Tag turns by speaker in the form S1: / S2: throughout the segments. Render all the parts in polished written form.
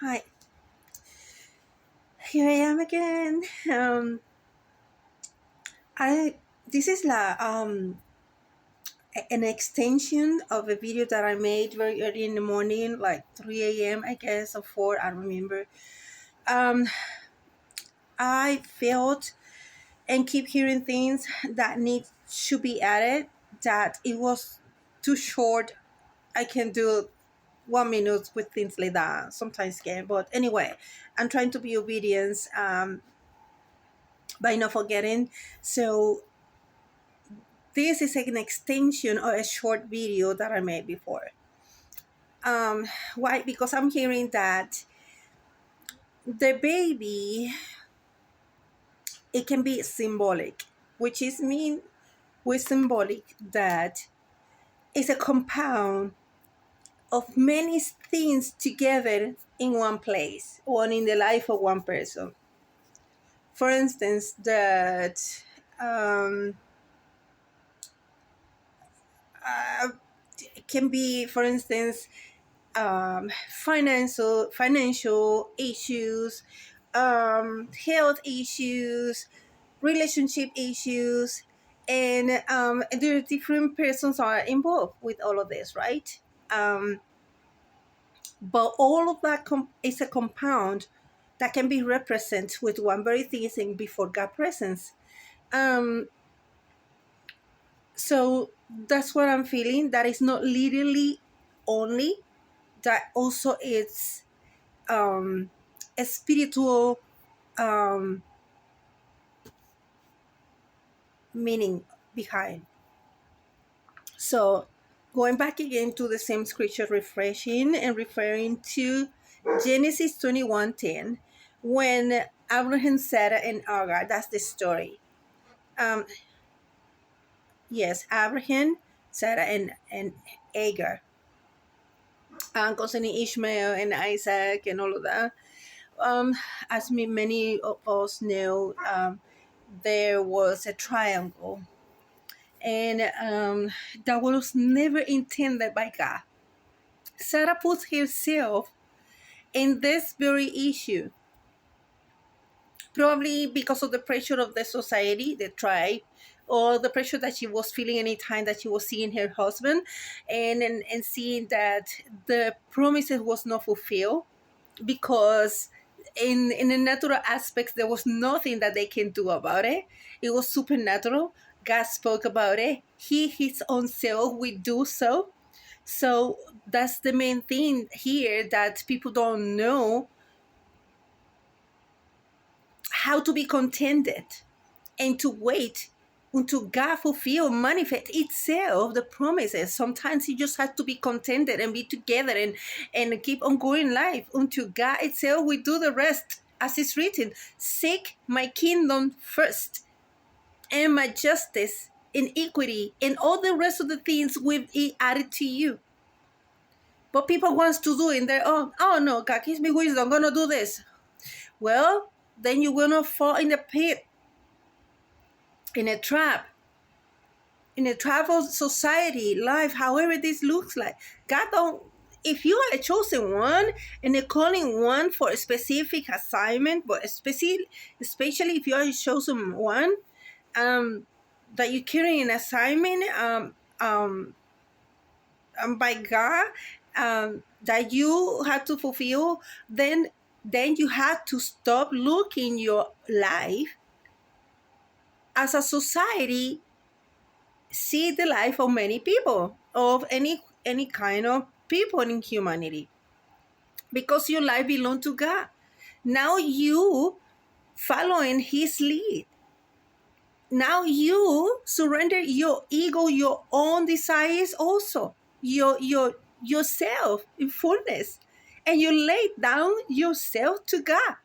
S1: Hi, here I am again. I this is an extension of a video that I made very early in the morning, like 3 a.m. I guess or 4. I don't remember. Um, I felt and keep hearing things that need should be added. That it was too short. I can do 1 minute with things like that. Sometimes can, but anyway, I'm trying to be obedient. By not forgetting. So this is an extension of a short video that I made before. Why? Because I'm hearing that the baby, it can be symbolic, which is mean with symbolic that it's a compound of many things together in one place or in the life of one person. For instance, that um, uh, it can be, for instance, financial issues, health issues, relationship issues, and there are different persons are involved with all of this, right? Um, but all of that is a compound that can be represented with one very thing before God presence. Um, so that's what I'm feeling. That is not literally only, that also it's a spiritual um, meaning behind. So, going back again to the same scripture, refreshing and referring to Genesis 21:10, when Abraham, Sarah, and Agar, that's the story. Um, yes, Abraham, Sarah, and Agar, concerning Ishmael and Isaac and all of that. As many of us know, there was a triangle, and that was never intended by God. Sarah puts herself in this very issue, probably because of the pressure of the society, the tribe, or the pressure that she was feeling any time that she was seeing her husband, and seeing that the promises was not fulfilled, because in the natural aspects there was nothing that they can do about it. It was supernatural. God spoke about it. He his own self will do so. So that's the main thing here, that people don't know how to be contented and to wait until God fulfill, manifest itself the promises. Sometimes you just have to be contented and be together and keep on going life until God itself will do the rest. As it's written, seek my kingdom first and my justice and equity, and all the rest of the things will be added to you. But people wants to do in their own. Oh no, God gives me wisdom, I'm gonna do this. Well, then you're gonna fall in the pit, in a trap, in a travel society life, however this looks like. God don't. If you are a chosen one and a calling one for a specific assignment, but especially if you are a chosen one, that you carry an assignment by God, that you have to fulfill, then you have to stop looking your life as a society see the life of many people, of any kind of people in humanity, because your life belongs to God. Now you following his lead. Now you surrender your ego, your own desires, also yourself in fullness, and you lay down yourself to God.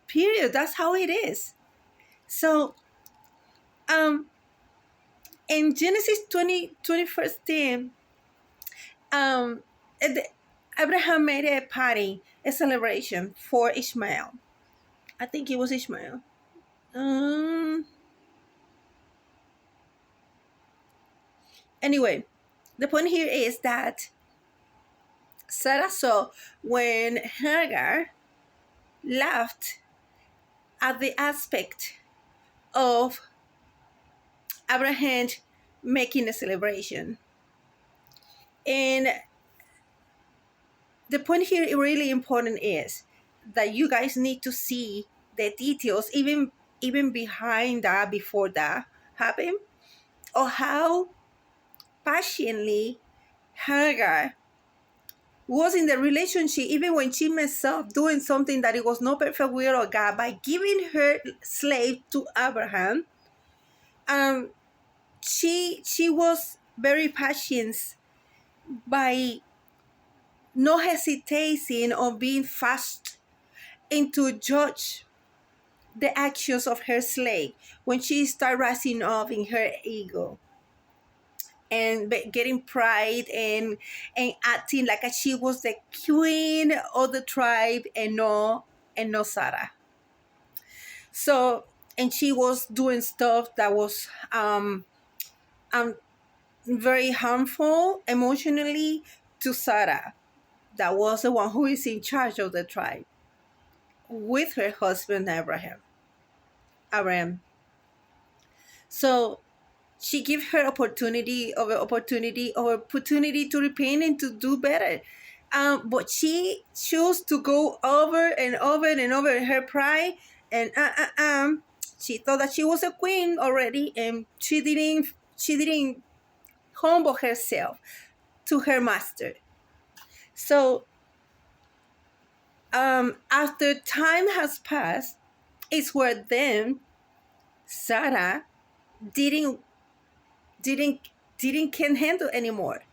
S1: Period. That's how it is. So in Genesis 21st 10, um the, Abraham made a party, a celebration for Ishmael. I think it was Ishmael. Um anyway, the point here is that Sarah saw when Hagar laughed at the aspect of Abraham making a celebration. And the point here really important is that you guys need to see the details, even behind that, before that happened, or how passionately Hagar was in the relationship, even when she messed up doing something that it was not perfect will of God, by giving her slave to Abraham. Um, she was very patient by no hesitating or being fast into judge the actions of her slave when she started rising up in her ego and getting pride and acting like she was the queen of the tribe and no Sarah. So, and she was doing stuff that was um very harmful emotionally to Sarah, that was the one who is in charge of the tribe, with her husband Abraham. So she gave her opportunity to repent and to do better. But she chose to go over and over and over her pride, and she thought that she was a queen already, and she didn't humble herself to her master. So after time has passed, it's where then Sarah didn't didn't didn't can handle anymore,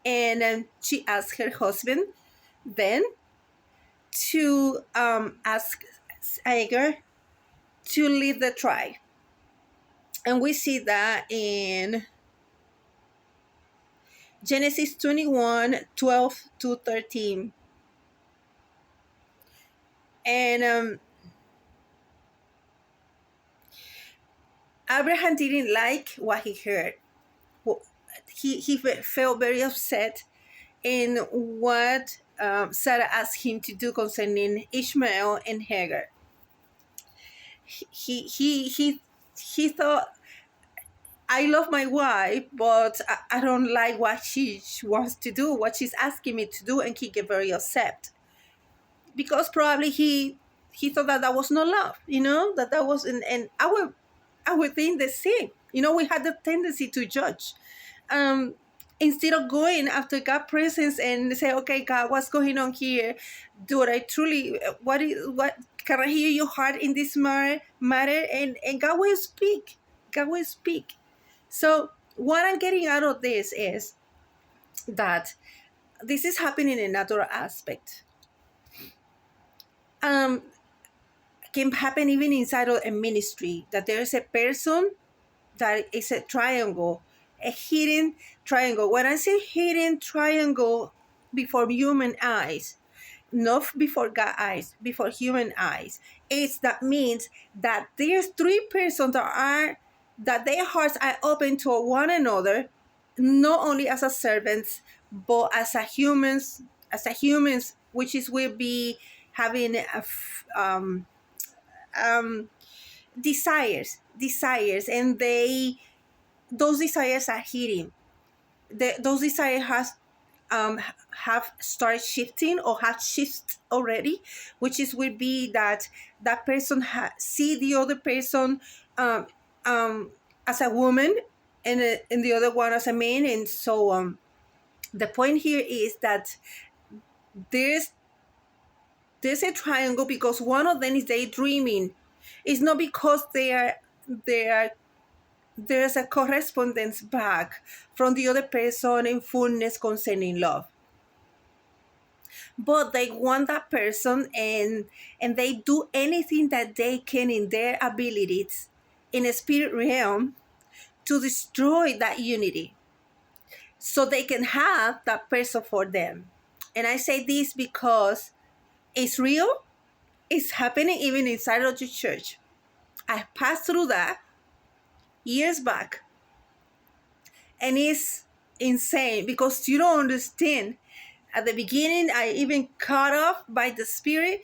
S1: and she asked her husband then to ask Agar to leave the tribe, and we see that in Genesis 21:12 to 13. And Abraham didn't like what he heard. He felt very upset in what Sarah asked him to do concerning Ishmael and Hagar. He he he he thought, I love my wife, but I don't like what she wants to do, what she's asking me to do, and he get very upset because probably he thought that that was not love, that was, and I would think the same. We had the tendency to judge. Um, Instead of going after God's presence and say, okay, God, what's going on here? Do I truly, what can I hear your heart in this matter? And God will speak. God will speak. So what I'm getting out of this is that this is happening in a natural aspect. Um, can happen even inside of a ministry, that there is a person that is a triangle, a hidden triangle. When I say hidden triangle before human eyes, not before God eyes, before human eyes, that means that there's three persons that their hearts are open to one another, not only as a servants, but as a humans, which is will be having um, desires, and those desires are hidden. Those desires have started shifting or have shifted already, which is will be that person see the other person um, as a woman, and the other one as a man, and so on. The point here is that there's there's a triangle because one of them is daydreaming. It's not because they are there's a correspondence back from the other person in fullness concerning love, but they want that person, and they do anything that they can in their abilities in a spirit realm to destroy that unity so they can have that person for them. And I say this because it's real. It's happening even inside of the church. I passed through that years back, and it's insane because you don't understand At the beginning, I even cut off by the spirit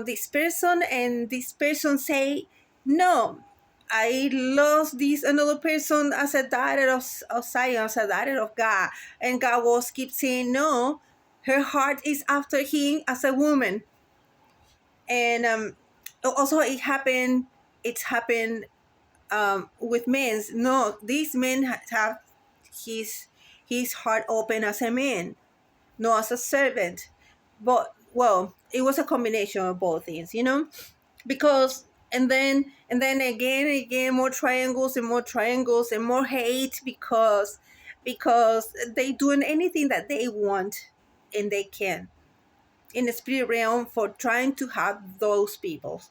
S1: this person, and this person say, no, I lost this another person as a daughter of Zion, as a daughter of God. And God was keep saying, no, her heart is after him as a woman. And also it's happened with men. No, these men have his his heart open as a man, not as a servant. But well, it was a combination of both things, because and then again and again, more triangles and more triangles and more hate, because they doing anything that they want and they can in the spirit realm for trying to have those people,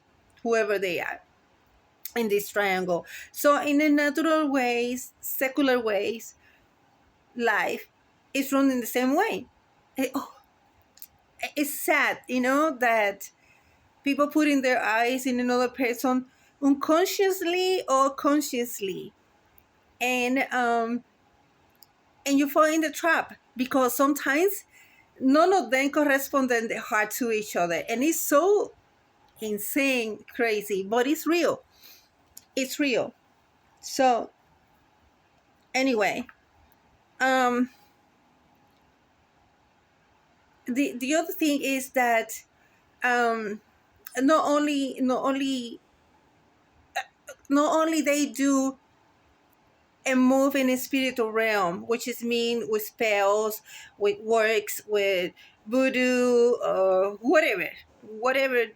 S1: whoever they are, in this triangle. So in the natural ways, secular ways, life is run in the same way. Oh, it's sad, that people putting their eyes in another person unconsciously or consciously, and you fall in the trap because sometimes none of them correspond in the heart to each other, and it's so insane, crazy, but it's real. It's real. So anyway, um, the other thing is that um, not only they do and move in a spiritual realm, which is mean with spells, with works, with voodoo, whatever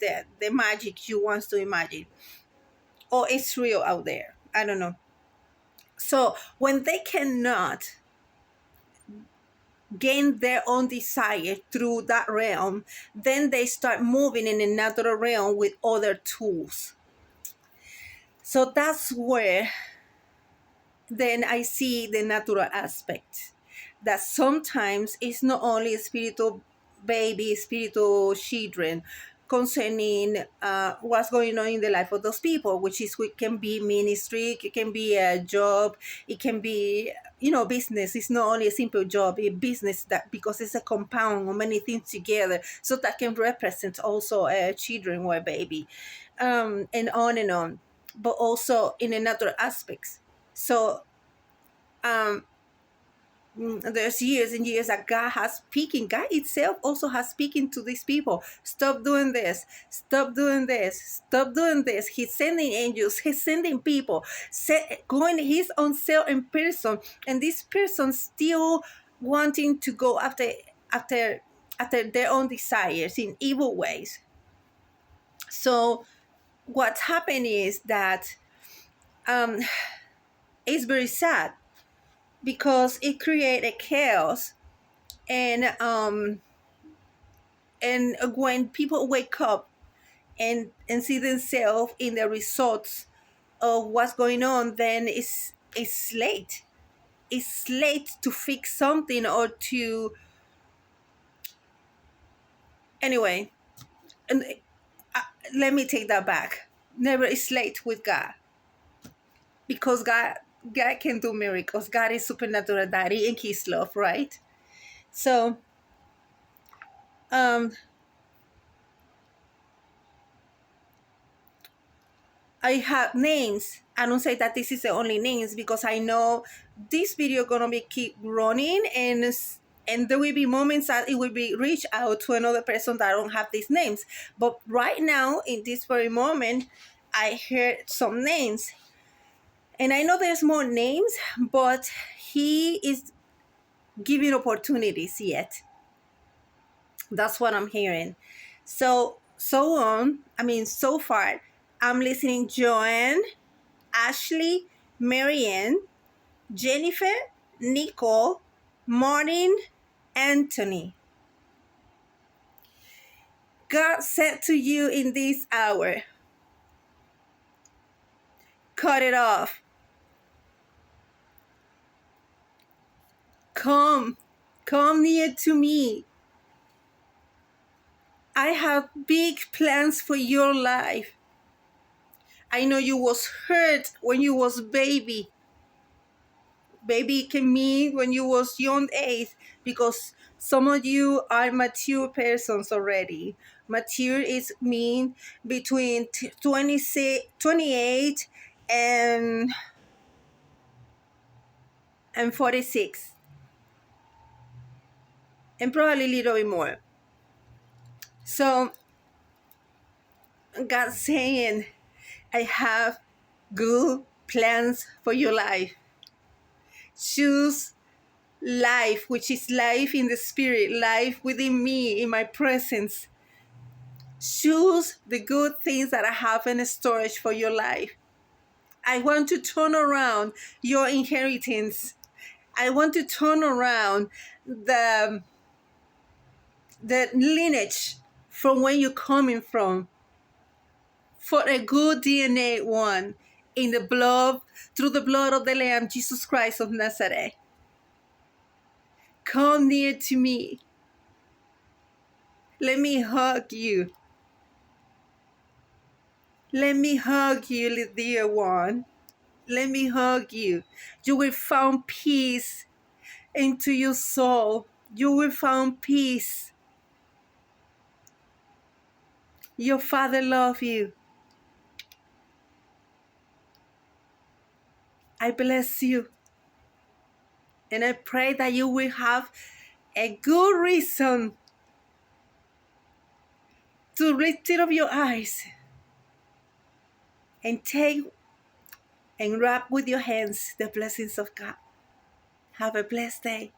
S1: that the magic you want to imagine, or it's real out there. I don't know. So when they cannot gain their own desire through that realm, then they start moving in another realm with other tools. So that's where then I see the natural aspect, that sometimes it's not only spiritual baby, spiritual children concerning what's going on in the life of those people, which is, it can be ministry, it can be a job, it can be, business. It's not only a simple job, a business, that because it's a compound of many things together, so that can represent also a children or a baby, and on and on, but also in another aspects. So um, there's years and years that God has speaking. God itself also has speaking to these people. Stop doing this. Stop doing this. Stop doing this. He's sending angels. He's sending people. Going his own self in person, and this person still wanting to go after their own desires in evil ways. So what's happening is that um, it's very sad because it creates a chaos, and when people wake up and see themselves in the results of what's going on, then it's late. It's late to fix something or to, anyway. And uh, let me take that back. Never is late with God, because God can do miracles. God is supernatural daddy and his love, right? So um I have names. I don't say that this is the only names, because I know this video gonna be keep running, and there will be moments that it will be reach out to another person that don't have these names. But right now, in this very moment, I heard some names, and I know there's more names, but he is giving opportunities yet. That's what I'm hearing. So far, I'm listening Joanne, Ashley, Marianne, Jennifer, Nicole, Martin, Anthony. God said to you in this hour, cut it off. Come near to me. I have big plans for your life. I know you was hurt when you was baby. Baby can mean when you was young age. because some of you are mature persons already. Mature is mean between 26, 28 and 46, and probably a little bit more. So God's saying, I have good plans for your life. Choose life, which is life in the spirit, life within me, in my presence. Choose the good things that I have in storage for your life. I want to turn around your inheritance. I want to turn around the lineage from where you're coming from for a good DNA one in the blood, through the blood of the Lamb, Jesus Christ of Nazareth. Come near to me. Let me hug you. Let me hug you, dear one. Let me hug you. You will find peace into your soul. You will find peace. Your Father loves you. I bless you. And I pray that you will have a good reason to lift up your eyes and take and wrap with your hands the blessings of God. Have a blessed day.